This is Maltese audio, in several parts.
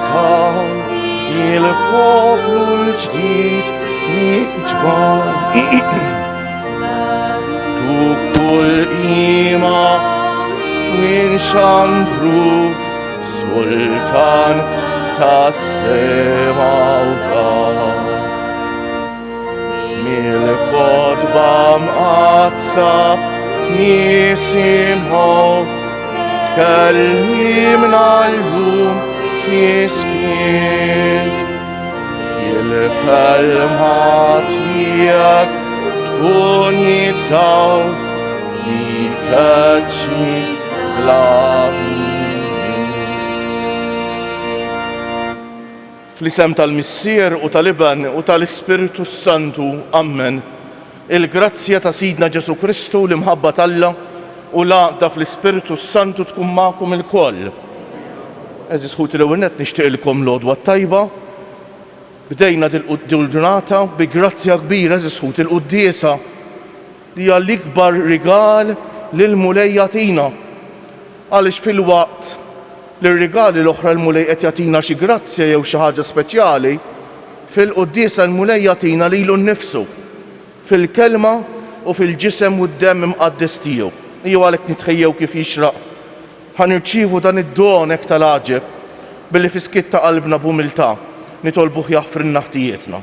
taw il-poplu l-ġdid jiġbar. Tu kull ima min xandru Sultan tas-sema u l-ard. Mil-kodba mqazza nisimgħu tkellimna llum fl-iskiet. Il-kelma tiegħek tkun jiddaw li kaċċi tlaħi. Fl-isem tal-Missier u tal-Iban u tal-Ispiritu Santu, Amen. Il-grazzja ta' Sidna Ġesu Kristu l-imħabba tal-Alla u laqda fl-Ispiritu Santu tkun magħkom il-koll. Eżis ħuti l-ewwel nett nixtieqilkom l-għodwa tajba. Bdejna dil-ġurnata bi grazzja kbira eżis ħuti l-quddiesa li hija l-ikbar rigal lill-mulej jagħtina. Għaliex fil-waqt l-rigali l-oħra l-mulej qed jagħtina xi grazzja jew xi ħaġa speċjali, fil-quddiesa l-mulej jagħtina lilu nnifsu fil-kelma u fil-ġisem u d-demm imqaddis tiegħu. Ejjew għalhekk nitħejjew kif jixraq. Ħanirċievu dan id-don hekk tal-għaġeb billi fi skitt ta' qalbna b'umiltà nitolbuh jaħfrilna ħtijietna.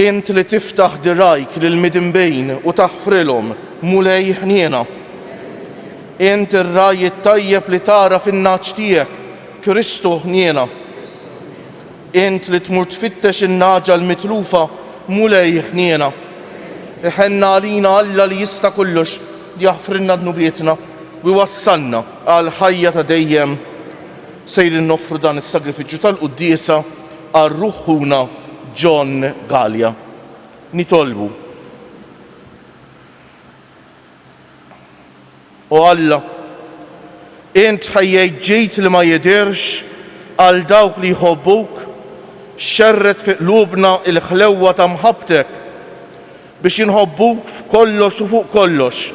Int li tiftaħ dirajk lil-midinbejn u taħfrilhom mulej ħniena. Int ir-raj it-tajjeb li tara fin-naċ tiegħek Kristu ħniena. Int li tmur tfittex in-naġa l-mitlufa mulej ħniena. Iħenna għalina Alla li jista' kollox li jaħfrilna dnubietna u jwassalna għal ħajja ta' dejjem. Sejrin noffru dan is-sagrifiċċju tal-quddiesa għal ruħuna John Gallia. Nitolbu. O Alla, int ħejjejt ġejt li ma jidirx għal dawk li jħobbuk, xerret fi qlubna il-ħlewwa ta' mħabbtek biex inħobbuk f'kollox u fuq kollox.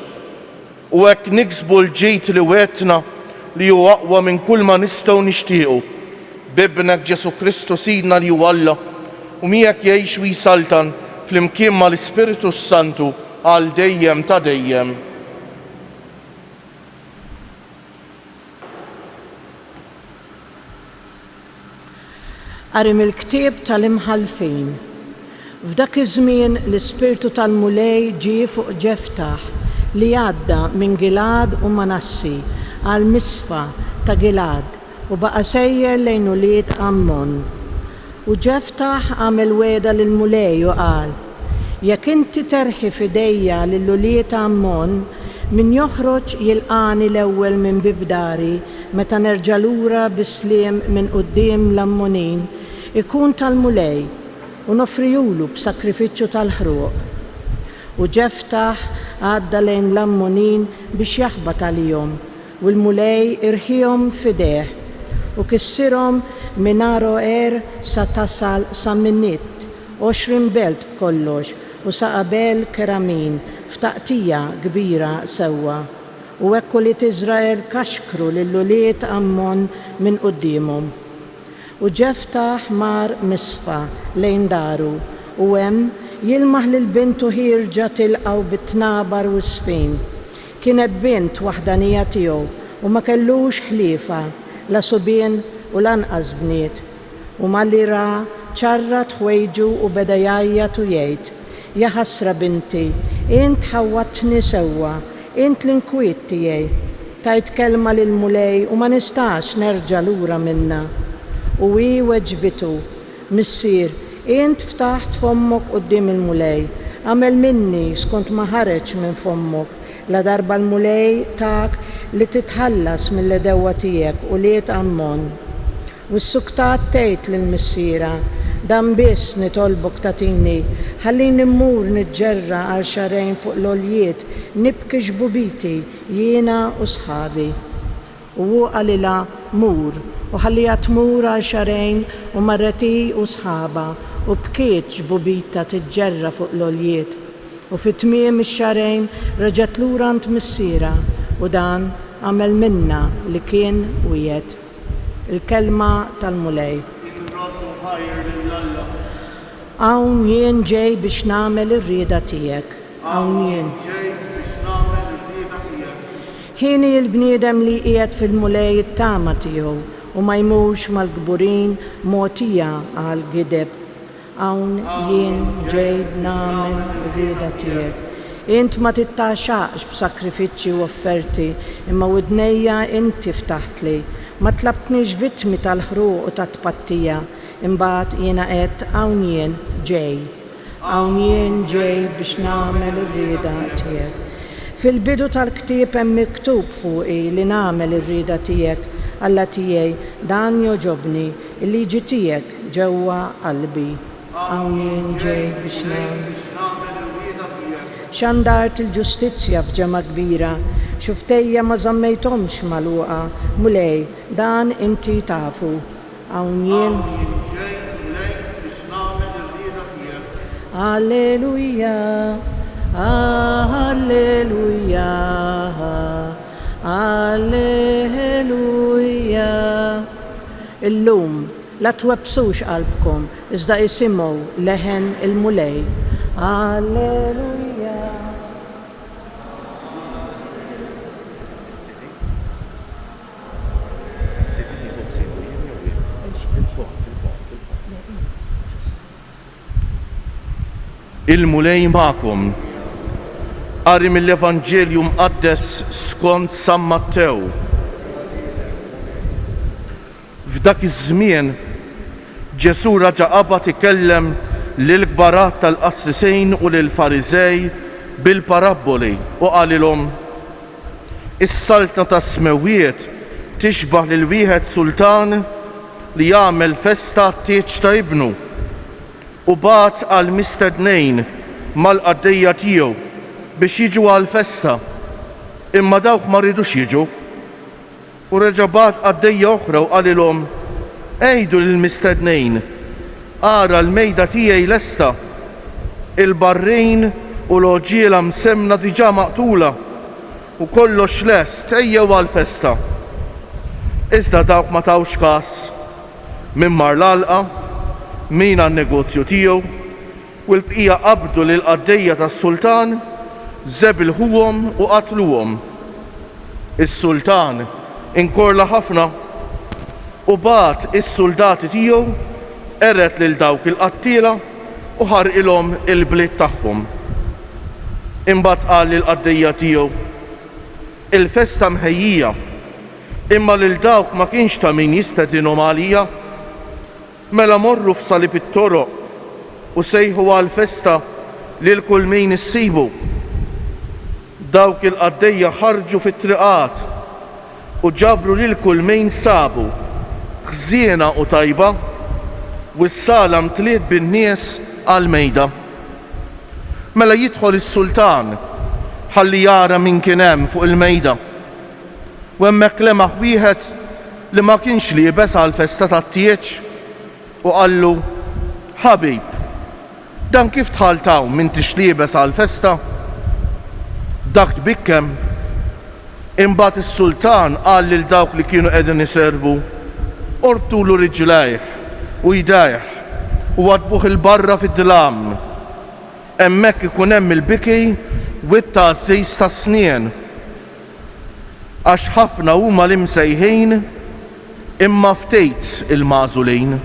U hekk niksbu l-ġejt li wetna li huwa aqwa minn kull ma nistgħu nixtiequ. Bibnek Ġesu Kristu Sidna li huwa Alla u miegħek jgħix u jisaltan fl-imkien mal-Ispiritu Santu għal dejjem ta' dejjem. Qari mill-ktieb tal-imħalfin. F'dak iż-żmien l-Ispirtu tal-mulej ġie fuq Ġeftaħ li għadda minn Gilad u Manassi għal Misfa ta' Gilad u baqa' sejjer lejn ulied Ammon. U Ġeftaħ għamel weda lill-mulej u qal: jekk inti terħi f'idejja lill-ulied Ammon, min joħroġ jilqani l-ewwel minn bibdari meta nerġa' lura bisliem minn quddiem l-Ammonin ikun tal-mulej u nofrijulu b'sakrifiċċju tal-ħruq. U Ġeftaħ għadda lejn l-Ammonin biex jaħbat għalihom u l-mulej irħihom f'idejh u kissirhom minn Aroer sa tasal sa Minnit, 20 belt b'kollox u sa qabel Keramin f'taqtija kbira sewwa. U hekk ulied Iżrael kaxkru lill-ulied Ammon minn qudiemhom. U Ġeftaħ mar Misfa lejn daru u hemm jilmaħ lil bintu ħirġa tilqgħu bit-tnabar u s-sfin. Kienet bint waħdanija tiegħu u ma kellux ħliefa la subien u lanqas bniet. U malli ra ċarrat ħwejġu u beda jgħajjat u jgħid: ja ħasra binti, int ħawwatni sewwa, int l-inkwiet tiegħi. Tajt kelma lill-mulej u ma nistax nerġa' lura minnha. U hi weġbitu: missier, int ftaħt fommok quddiem il-mulej, għamel minni skont ma ħareġ minn fommok la darba l-mulej tak li titħallas mill-edewwa tiegħek ulied Ammon. U s-suktat tgħid lill-missiera: dan biss nitolbok tagħtini, ħallini mmur niġġerra għal xarejn fuq l-oljiet nibki xbubiti jiena u sħabi. U hu qalilha mur u ħallija tmur għal xarejn u marreti u sħaba u bkiet ġbubita tiġġerra fuq l-oljiet u fit-tmiem ix-xarejn reġgħet lura għand missiera u dan għamel minna li kien wiegħed. Il-kelma tal-mulej. Hawn jien ġej biex nagħmel ir-rieda tiegħek. Hawn jien. Ħini l-bniedem li qiegħed fil-mulej it-tama tiegħu u ma jmurx mal-gburin mogħtija għal gideb. Hawn jien ġej nagħmel ir-rieda tiegħek. Int ma tittaxaqx b'sakrifiċċji u offerti, imma widnejja inti ftaħtli. Ma tlabtniex vittmi tal-ħruq u tat-tpattija, imbagħad jiena qed hawn jien ġej. Hawn jien ġej biex nagħmel ir-rieda tiegħek. Fil-bidu tal-ktieb hemm miktub fuqi li nagħmel ir-rieda tiegħek, Alla tiegħi, dan joġobni, il-liġi tiegħek ġewwa qalbi. Hawn jien ġej biex xandart il-ġustizzja f'ġemma kbira, xuftejja ma żammejthomx magħluqa, mulej, dan inti tafu. Hawn jien Alleluja, Alleluja, Alleluja. Illum la twebsux qalbkom, iżda isimgħu leħen il-mulej. Alleluja. Il-mulej magħkom. Qari mill-Evanġelju mqaddes skont San Mattew. F'dak iż-żmien Ġesu raġa' qabad ikellem lill-kbarat tal-qassisejn u lill-Fariżej bil-parabboli u qalilhom: is-saltna tas-smewwiet tixbaħ lil wieħed sultan li jagħmel festa għat-tieġ ta' ibnu u bagħat għal mistednejn mal-qaddejja tiegħu biex jiġu għall-festa, imma dawk ma rridux jiġu. U reġa' bagħat qaddejja oħra u qalilhom: ejdu lill-mistednejn, ara l-mejda tiegħi lesta, il-barrejn u l-oġiela msemna diġà maqtula u kollox lest, ejjew għall-festa. Iżda dawk ma tawx każ, min mar l-għalqa, min għan-negozju tiegħu, u l-bqija qabdu lil qaddejja tas-sultan, żebilħuhom u qatluhom. Is-sultan inkorla ħafna u bagħat is-suldati tiegħu eret lil dawk il-qattiela u ħarqilhom il-bliet tagħhom. Imbagħad qal lill-qaddejja tiegħu: il-festa mħejjija, imma lil dawk ma kienx ta' min jistedinhom għalija. Mela morru f'salib it-toroq u sejħu għall-festa lil kull min issibu. Dawk il-qaddejja ħarġu fit-triqat u ġabru lil kull min sabu ħżiena u tajba, u s-sala mtliet bin-nies għall-mejda. Mela jidħol is-sultan ħalli jara min kien hemm fuq il-mejda, u hemmhekk lemaħ wieħed li ma kienx liebes għall-festa tat-tieġ u qallu: ħabib, dan kif tħaltaw m'intix liebes għall-festa? Dak tbikkem. Imbagħad is-sultan qal lil dawk li kienu qegħdin iservu: orbtulu riġlejh u jdejh u wadbuh il-barra fid-dlam. Hemmhekk ikun hemm il-biki u t-tgħażżejs tas-snien, għax ħafna huma l-imsejħin imma ftit il-magħżulin.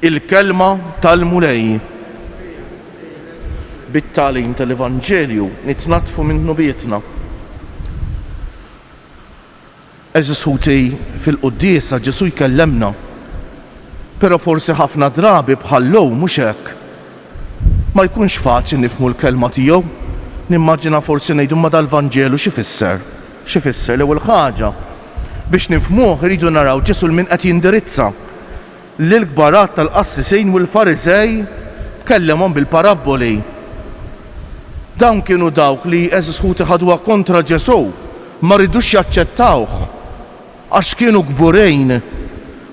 Il-kelma tal-mulej. Bit-tagħlim tal-Evanġelju nitnatfu minn nubietna. Eżis ħuti fil-quddiesa Ġesu jkellemna, però forsi ħafna drabi bħallow mhux hekk. Ma jkunx faċli nifhmu l-kelma tiegħu. Nimmaġina forsi ngħidu ma dal-Vanġelu xi fisser. Xi fisser l-ewwel ħaġa. Biex nifhmuh iridu naraw Ġesu min qed jindirizza lill-kbarat tal-qassisejn u l-Fariżej kellemhom bil-parabboli. Dawn kienu dawk li eżis ħuti ħadwa kontra Ġesu, ma rridux jaċċettawh għax kienu kburejn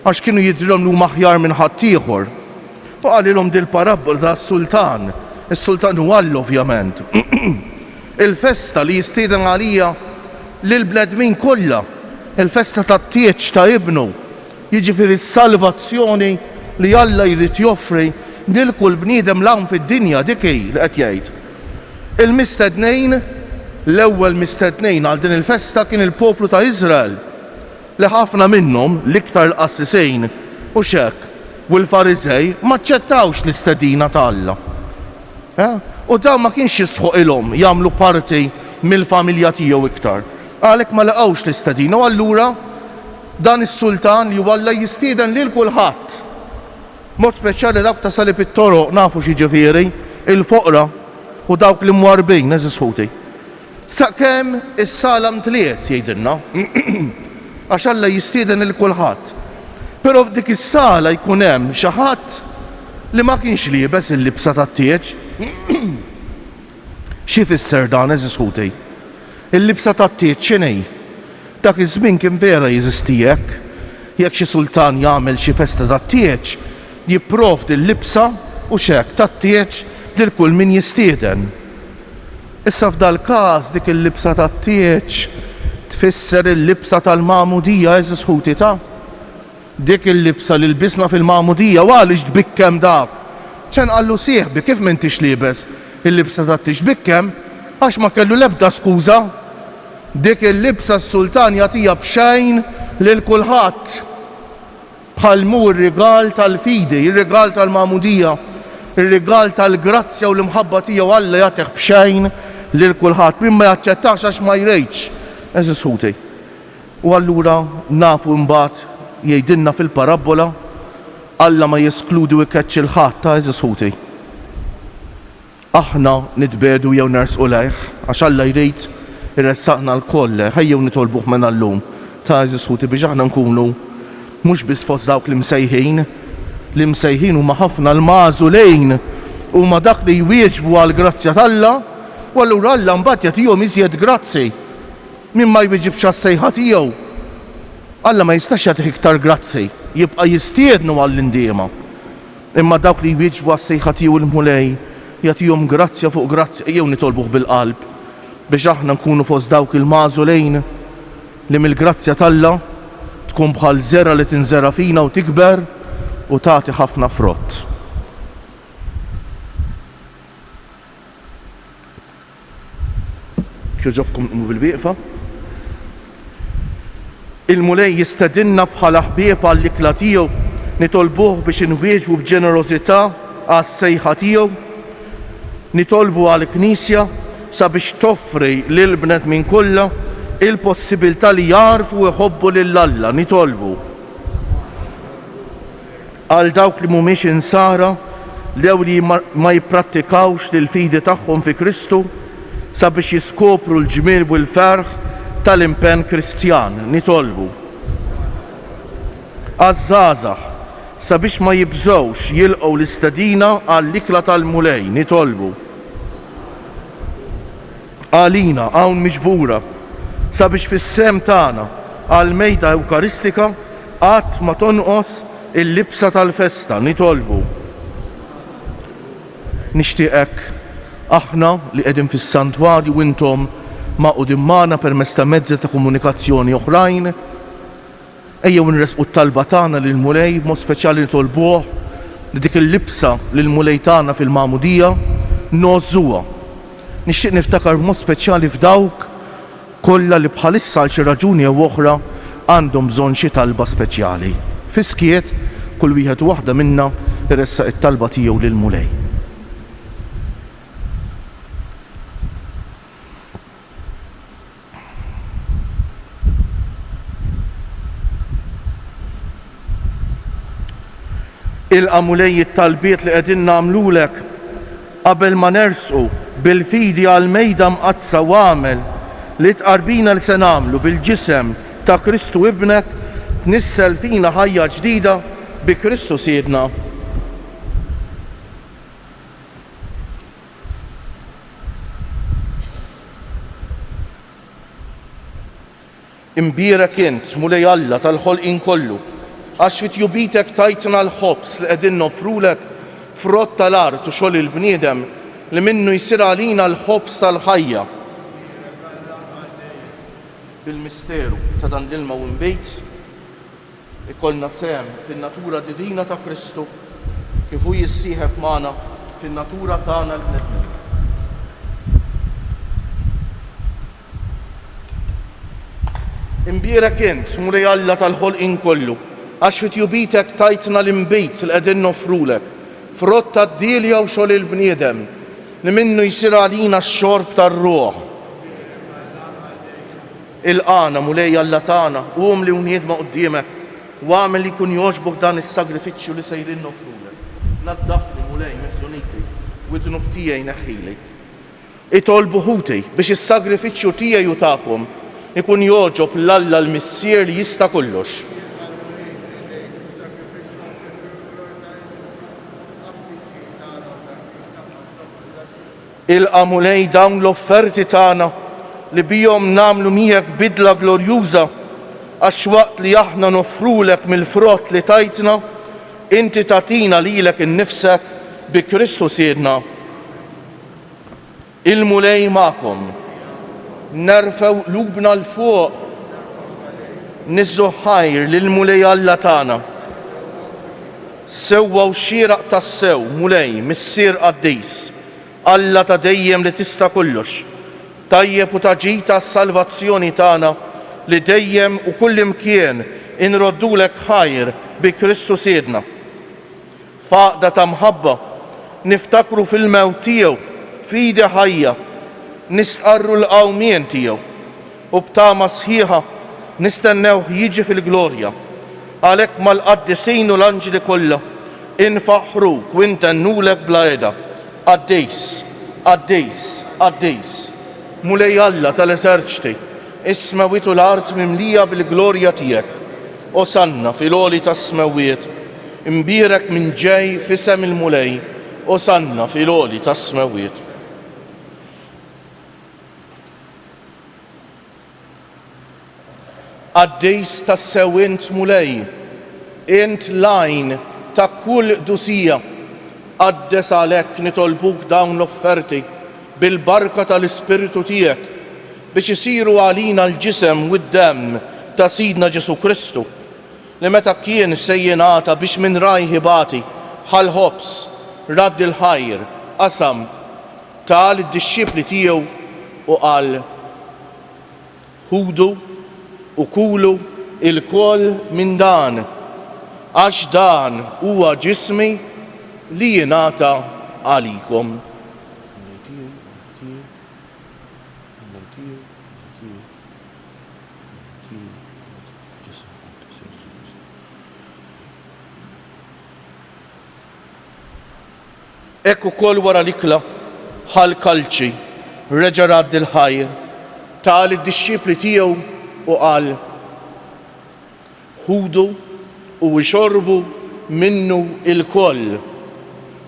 għax kienu jidrilhom li huma aħjar minn ħaddieħor. U qalilhom dil parabola tas-sultan. Is-sultan huwa Alla ovvjament. Il-festa li jistieden għalija lill-bnedmin kollha, il-festa tat-tieġ ta' ibnu, jiġifieri s-salvazzjoni li Alla jrid joffri lil kull bniedem l-hawn fid-dinja dik hi li qed jgħid. Il-mistednejn, l-ewwel mistednejn għal din il-festa kien il-poplu ta' Iżrael li ħafna minnhom l-iktar l-qassisejn u xekk u l-Fariżej ma ċċettawx l-istedina ta' Alla. U dawn ma kienx jisħoq ilhom jagħmlu parti mill-familja tiegħu iktar. Għalhekk ma laqgħux l-istedina u allura dan is-sultan li Alla jistieden lil kulħadd. Mod speċjali dawk ta' salib it-toroq nafu x'jiġifieri, il-foqra u dawk li mwarbin eżis ħuti. Sakemm is-sala mtliet jgħidilna, għax Alla jistieden lil kulħadd. Però f'dik is-sala jkun hemm xi ħadd li ma kienx liebes il-libsa tat-tieġ. Xi fisser dan eżis ħuti? Il-libsa tat-tieġ x'inhi? Dak iż-żmien kien vera jeżisti hekk. Jekk xi sultan jagħmel xi festa tat-tieġ, jipprovdi l-libsa u xekk tat-tieġ lil kull min jistieden. Issa f'dal każ dik il-libsa tat-tieġ tfisser il-libsa tal-Magħmudija eżis ħuti ta'. Dik il-libsa li lbisna fil-Magħmudija u għaliex tbikkem dak. ċen qallu sieħbi kif m'intix liebes il-libsa tat-tieġ bikkem għax ma kellu l-ebda skuża. Dik il-libsa s-sultan jagħtiha b'xejn lil kulħadd. Bħal mu r-rigal tal-fidi, ir-rigal tal-Magħmudija, ir-rigal tal-grazzja u l-imħabba tiegħu Alla jagħtih b'xejn lil kulħadd. Min ma jaċċettax għax ma jrejtx. Eżis ħuti. U allura nafu mbagħad jgħidilna fil-parabola Alla ma jeskludi u jkeċċi l-ħadd ta' eżis ħuti. Aħna nitbedu jew nersqu lejh għax Alla jrid irressaqna l-koll ħejjew nitolbuh minn llum ta' eżis ħuti biex aħna nkunu mhux biss fost dawk li msejħin huma ħafna l-magħżulejn huma dak li jwieġbu għall-grazzja t'Alla u allura Alla mbagħad jagħtihom iżjed grazzi. Min ma jwieġibx għas-sejħa tiegħu Alla ma jistax jagħtih iktar grazzi, jibqa' jistiednu għall-indiema. Imma dawk li jwieġbu għas-sejħa tiegħu l-mulej jagħtihom grazzja fuq grazzja jew nitolbuh bil-qalb biex aħna nkunu fost dawk il-magħżulejn li mill-grazzja t'Alla tkun bħal żera li tinżera fina u tikber u tagħti ħafna frott. Kieġobkom bil-wieqfa. Il-mulej jistedinna bħala ħbieb għall-ikla tiegħu nitolbuh biex inwieġbu b'ġenerożità għas-sejħa tiegħu, nitolbu għall-Knisja sabiex toffri lil bnedmin kollha il-possibilità li jarfu u jħobbu lil Alla, nitolbu għal dawk li mhumiex insara li ma jipprattikawx lill-fidi tagħhom fi Kristu sabiex jiskopru l-ġmiel u l-ferħ tal-impenn Kristjan, nitolbu għaż-żgħażagħ sabiex ma jibżgħux jilqgħu l-istedina għall-ikla tal-mulej, nitolbu għalina hawn miġbura sabiex fis-sem tagħna għall-mejda Ewkaristika qatt ma tonqos il-libsa tal-festa, nitolbu. Nixtieqek aħna li qegħdin fis-santwarju u intom maqudin magħna permezz ta' mezzi ta' komunikazzjoni oħrajn, ejjew nresqu t-talba tagħna lill-mulej b'mod speċjali nitolbuh li dik il-libsa lill-mulej tagħna fil-Magħmudija nogħżuha. Nixtieq niftakar b'mod speċjali f'dawk kollha li bħalissa għal xi raġuni jew oħra għandhom bżonn xi talba speċjali. Fiskiet kull wieħed u waħda minna iressaq it-talba tiegħu lill-mulej. Il-mulej it-talbiet li qegħdin nagħmlulek qabel ma nersqu bil-fidi għall-mejda mqazza u għamel li tqarbina li se nagħmlu bil-ġisem ta' Kristu ibnek tnissel fina ħajja ġdida bi Kristu Siedna. Imbierek int mulej Alla tal-ħolqien kollu għax fit-jubitek tajtna l-ħobs li qegħdin nofrulek frott tal-art u xogħol il-bniedem li minnu jsir għalina l-ħobs tal-ħajja. Bil-misteru ta' dan l-ilma u mbejt ikollna sem fin-natura divina ta' Kristu kif hu jissieħeb magħna fin-natura tagħna l-bnedmin. Imbierek int, mulej Alla tal-ħolqien kollu, għax fit-jubitek tajtna l-imbejt li qegħdin nofrulek, frott tad-dilja u xogħol il-bniedem li minnu jsir għalina x-xorb tar-ruħ. Il-qana mulej Alla tagħna, qum li uniedma quddiemek u għamel li jkun jogħġbok dan is-sagrifiċċju li sejrin nofrulek. Naddafni mulej meħżuniti u d-dnub tiegħi neħħili. Itolbu ħuti biex is-sagrifiċċju tiegħi u tagħkom ikun joġob l-Alla l-Missier li jista' kollox. Ilqa' mulej dawn l-offerti tagħna li bihom nagħmlu miegħek bidla glorjuża għax waqt li aħna nofrulek mill-frott li tajtna, inti tagħtina lilek innifsek bi Kristu Siedna. Il-mulej magħkom. Nerfew lubna l-fuq, nizzu ħajr lill-mulej Alla tagħna. Sewwa u xieraq tas-sew mulej missier qaddis, Alla ta' dejjem li tista' kollox, tajjeb u taġita s-salvazzjoni tagħna li dejjem u kull imkien inroddulek ħajr bi Kristu Siedna. Faqda ta' mħabba niftakru fil-mewt tiegħu f'idi ħajja, nistqarru l-qawmien tiegħu u b'tama sħiħa nistennew jiġi fil-glorja. Għalhekk mal-qaddisin u l-anġli kollha infaħruk u intennulek bla eda. Qaddejs, qaddejs, qaddejs, mulej Alla tal-eżerċti, is-smawiet u l-art mimlija bil-glorja tiegħek. Osanna fil-għoli tas-smawiet, imbierek minn ġej f'isem il-mulej, osanna fil-għoli tas-smawiet. Qaddejs tas-sew int mulej, int lajn ta' kull dusija, qaddes għalhekk nitolbuk dawn l-offerti bil-barka tal-Ispiritu tiegħek biex isiru għalina l-ġisem u d-demm ta' Sidna Ġesu Kristu li meta kien se jingħata biex minn rajhi bati ħal-ħobs, radd il-ħajr, qasam tal id-dixxipli tiegħu u qal ħudu u kulu il-koll minn dan, għax dan huwa ġismi li jingħata għalikom. Ekku kol wara l-ikla ħal kalċi reġa' radd il-ħajr tal id-dixxipli tiegħu u qal ħudu u xorbu minnu il-koll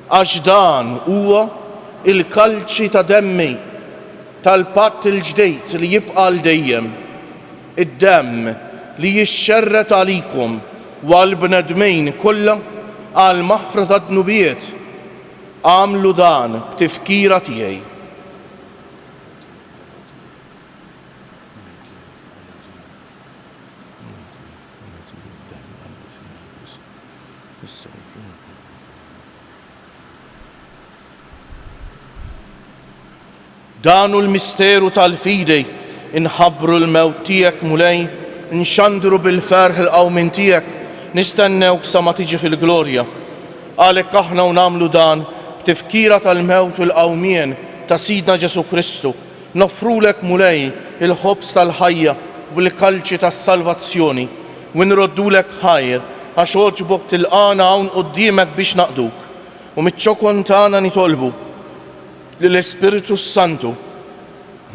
għax dan huwa il-kalċi ta' demmi tal-patt il-ġdejt li jibqa' l dejjem, id-demm li jixxerret għalikom u għall-bnedmin kollha għal maħfra ta' dnubiet. Għamlu dan b'tifkira tiegħi. Danu l-misteru tal-fidej inħabbru l-mewt tiegħek mulej, nxandru bil-ferħ il-qawmin tiegħek, nistennewk sa ma tiġi fil-glorja. Għalhekk aħna u nagħmlu dan b'tifkira tal-mewt u l-qawmien ta' Sidna Ġesu Kristu, nofrulek mulej il-ħobs tal-ħajja u l-kalċi tas-salvazzjoni u nroddulek ħajr għax oġbok tilqana hawn quddiemek biex naqduk u miċ-ċokon tagħna nitolbu li l-Ispiritu Santu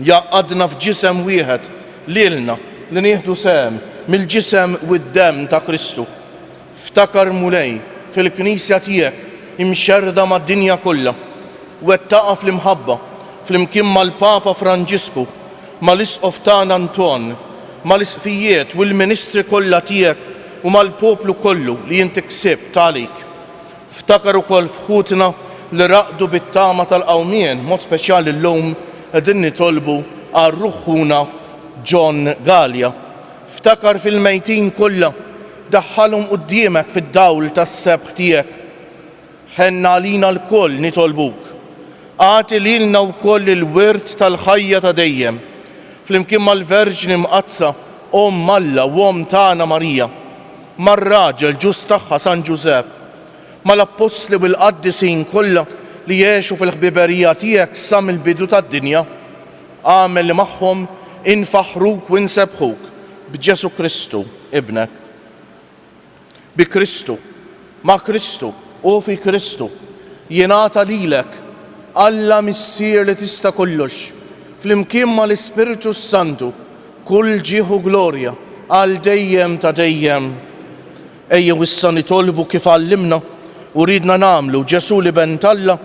jaqadna f'ġisem wieħed lilna li nieħdu sem mill-ġisem u d-demm ta' Kristu. Ftakar mulej fil-Knisja tiegħek imxerda mad-dinja kollha u wettaqa fl-imħabba fl-imkien mal-Papa Franġisku, mal-Isqof tagħna Anton, mal-isqfijiet u l-ministri kollha tiegħek u mal-poplu kollu li inti ksibt għalik. Ftakar ukoll fħutna li raqdu bit-tama tal-qawmien, mod speċjali llum qegħdin nitolbu għal ruħuna John Gallia. Ftakar fil-mejtin kollha, daħħalhom quddiemek fid-dawl tas-sebħ tiegħek. Ħenna għalina l-koll nitolbuk. Għati lilna wkoll il-wirt tal-ħajja ta' dejjem. Flimkien mal-Verġni mqazza, Alla u tagħna Marija, mar-raġel ġust tagħha San Ġusepp, mal-apostli u l-qaddisin kollha li jgħixu fil-ħbiberija tiegħek sa mill-bidu tad-dinja. Għamel li magħhom infaħruk u nsebħuk b'Ġesu Kristu, ibnek. Bi Kristu, ma' Kristu u fi Kristu jingħata lilek Alla missier li tista' kollox, flimkien mal-Ispiritu Santu, kull ġieħu glorja għal dejjem ta' dejjem. Ejjew issa nitolbu kif għallimna u ridna nagħmlu Ġesu li bentalla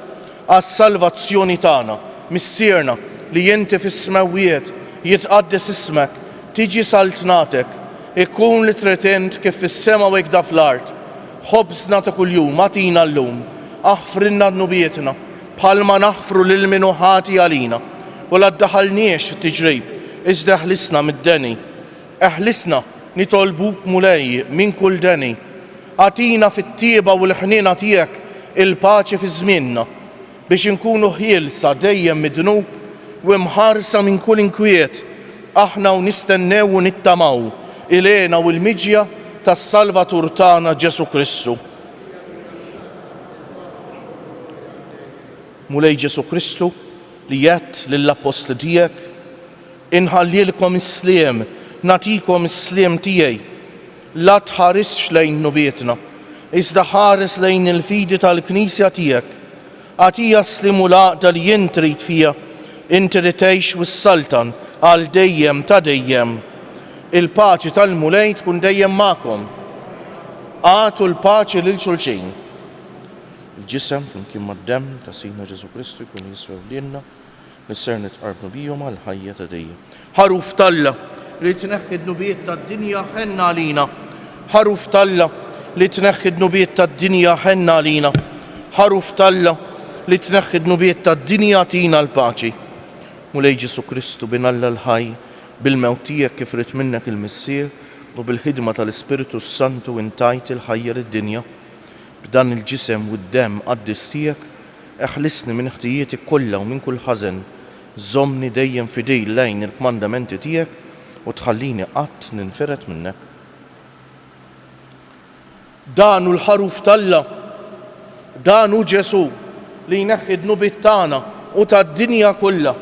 għas-salvazzjoni tagħna, missierna li inti fis-smewwiet jitqaddes ismek, tiġi saltnatek, ikun li tretend kif fis-sema u hekk fl-art. Ħobżna ta' kuljum atina llum, aħfrilna dnubietna bħalma naħfru lil min ħati għalina u la ddaħħalniex fit-tiġrib iżda eħlisna mid-deni. Eħlisna nitolbuk mulej minn kull deni. Għatina fit-tieba u l-ħniena tiegħek il-paċi fi żmienna biex inkunu ħielsa dejjem mid-dnub u mħarsa minn kull inkwiet. Aħna u nistennew u nittamaw ilena u l-miġja tas-Salvatur tagħna Ġesu Kristu. Mulej Ġesu Kristu li jett lill-apostli tiegħek, inħallilkom is-sliem, natikom is-sliem tiegħi. La tħarisx lejn nubietna, iżda ħares lejn il-fidi tal-Knisja tiegħek. Għatija slimu laqda li jien trid fija, inti li tgħix wis-saltan għal dejjem ta' dejjem. Il-paċi tal-mulej tkun dejjem magħkom. Għatu l-paċi lil xulxin. Il-ġisem flimkien mad-demm ta' Sidna Ġesu Kristu jkun jiswew lilna nisser nitqarbnu bihom għal ħajja ta' dejjem. Ħaruf talla li tneħħi d-nubiet tad-dinja ħenna għalina. Ħaruf talla li tneħħi d-nubiet tad-dinja ħenna għalina. Ħaruf talla li tneħħi d-nubiet tad-dinja tina l-paċi. Mulej Ġesu Kristu binalla l-ħaj bil-mewt tiegħek kif rid minnek il-missier u bil-ħidma tal-Ispiritu Santu intajt il-ħajja lid-dinja. B'dan il-ġisem u d-demm qaddis tiegħek eħlisni minn ħtijieti kollha u minn kull ħażen. Żommni dejjem fidej lejn il-kmandamenti tiegħek u tħallini qatt ninferet minnek. Dan hu l-ħaruf talla, dan hu Ġesu li jneħħi d-nubiet tagħna u tad-dinja kollha.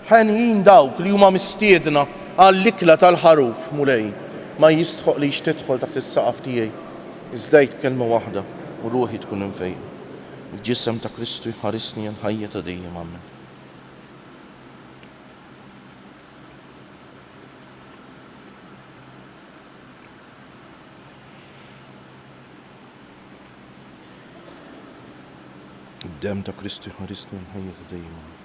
Ħenjin dawk li huma mistiedna għall-ikla tal-ħaruf mulej ma jistħoq li tidħol taħt is-saqaf tiegħi. Iżdejt kelma waħda u ruħi tkun infejq. Il-ġisem ta' Kristu jħarisni għal ħajja ta' dejjem. Amen. Id-demm ta' Kristu jħarisni għal ħajja ta' dejjem. Amen.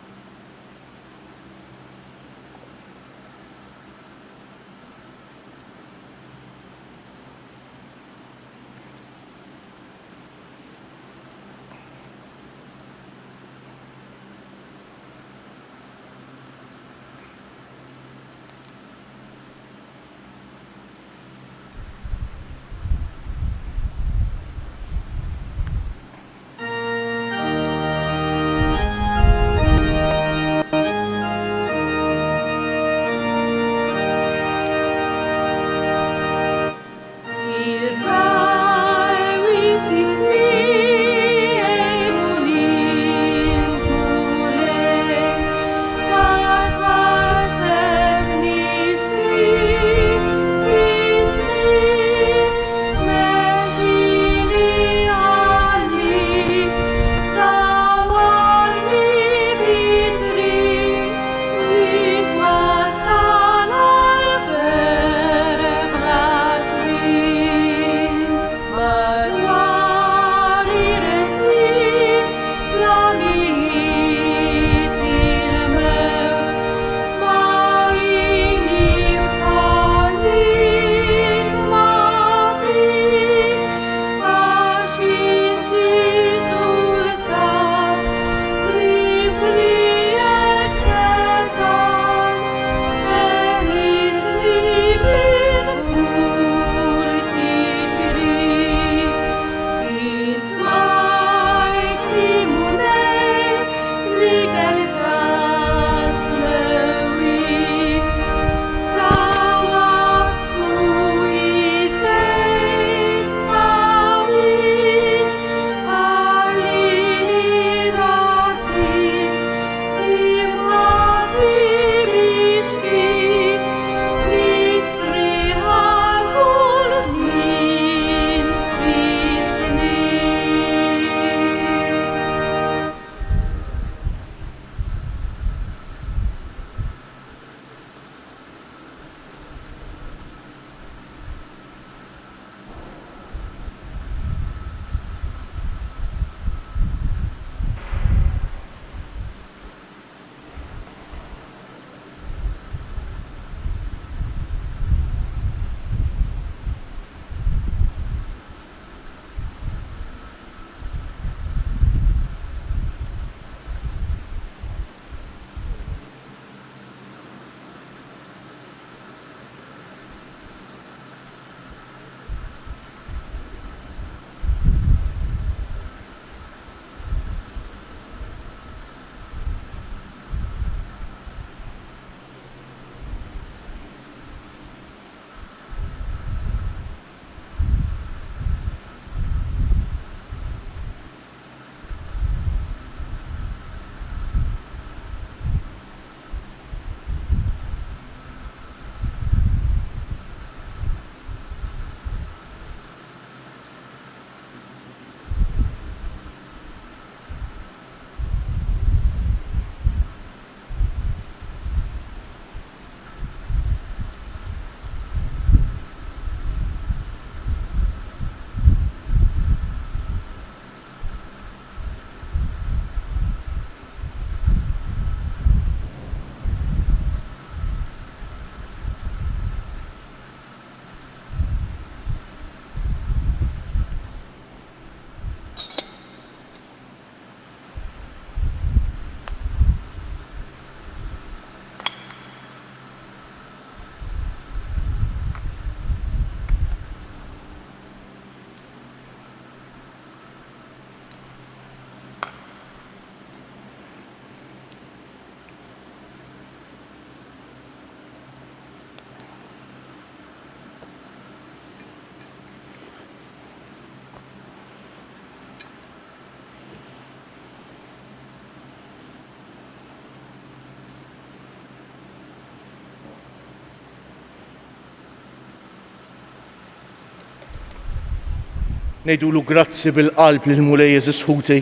Nejdulu grazzi bil-qalb lil Mulej Jeżis Ħuti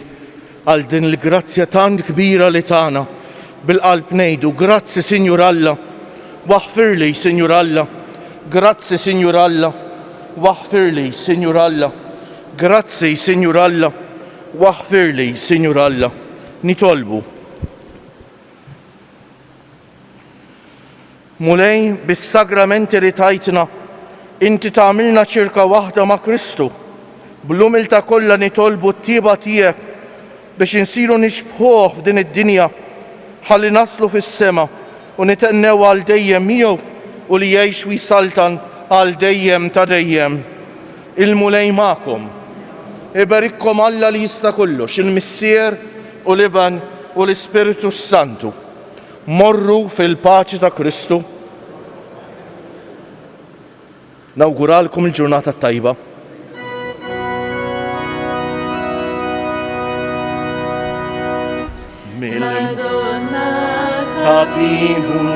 għal din il-grazzja tant kbira li tagħna. Bil-qalb ngħidu grazzi Sinjur Alla, waħfirli Sinjur Alla, grazzi Sinjur Alla, waħfirli Sinjur Alla, grazzi Sinjur Alla, waħfirli Sinjur Alla. Nitolbu. Mulej bis-sagramenti li tajtna, inti tagħmilna ċirka waħda ma' Kristu. Bl-umilta kollha nitolbu t-tieba tiegħek biex insiru nixbħuh f'din id-dinja ħalli naslu fis-sema u nitennew għal dejjem miegħu u li jgħix u jsaltan għal dejjem ta' dejjem. Il-Mulej magħkom. Ibarikkom Alla li jista' kollox, il-Missier u l-Iban u l-Ispiritu Santu. Morru fil-paċi ta' Kristu. Nawguralkom il-ġurnata tajba. Madonna tapin